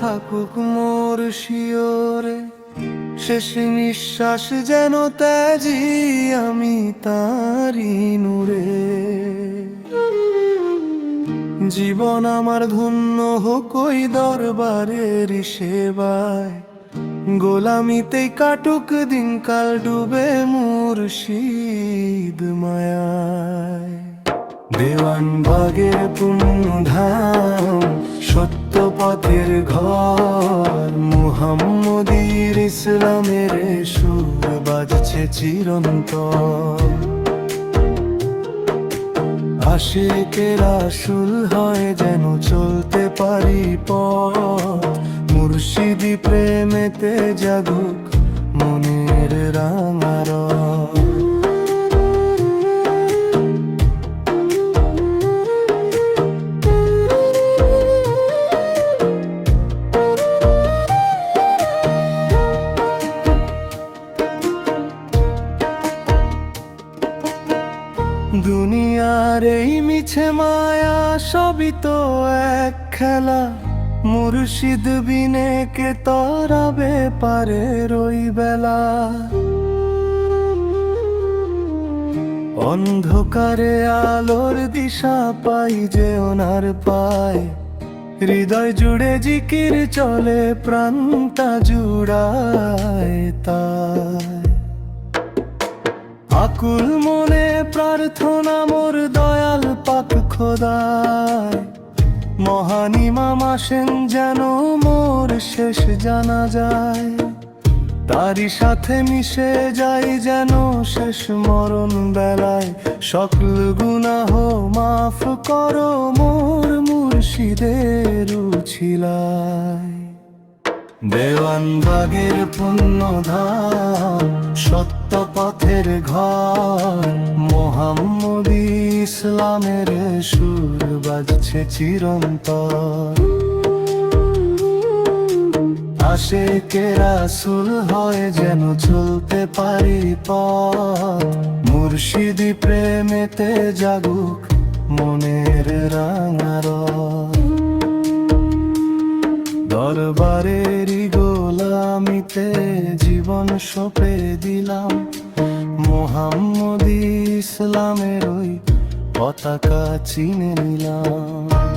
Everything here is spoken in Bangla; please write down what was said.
থাকুক মোর শিওরে, শেষ নিঃশ্বাস যেন ত্যাজি আমি তাঁরই নূরে। জীবন আমার ধন্য হোক ওই দরবারের সেবায়, গোলামিতেই কাটুক দিনকাল ডুবে মুর্শিদ মায়ায়। দেওয়ানবাগের পুণ্যধাম, সত্য পথের ঘর, মুহাম্মদীর ইসলামের সুর বাজছে চিরন্তন। আশিকের আসল হয় যেন চলতে পারি পথ, মুর্শিদি প্রেমেতে জাগুক মনের রাঙারথ। দুনিয়ার এই মিছে মায়া সবই তো এক খেলা, মুর্শিদ বিনে কে তরাবে পারে রই বেলা। অন্ধকারে আলোর দিশা পাই যে ওনার পায়, হৃদয় জুড়ে জিকির চলে প্রাণটা জুড়ায় তাই। আকুল মনে প্রার্থনা মোর দয়াল পাক খোদায়, মহান ইমাম আসেন যেন মোর শেষ জানা যায়। তারই সাথে মিশে যাই যেন শেষ মরণ বেলায়, সকল গুনাহ মাফ করো মোর মুর্শিদের উছিলায়। দেওয়ানবাগের পুণ্যধাম, সত্য পথের ঘর, মুহাম্মদী ইসলামের সুর বাজছে চিরন্তন। আশিকে রাসূল হয় যেন চলতে পারি পথ, মুর্শিদি প্রেমেতে জাগুক মনের রাঙারথ। দরবারেরই গোলামিতে জীবন সঁপে দিলাম, মুহাম্মদী ইসলামের ওই পতাকা চিনে নিলাম।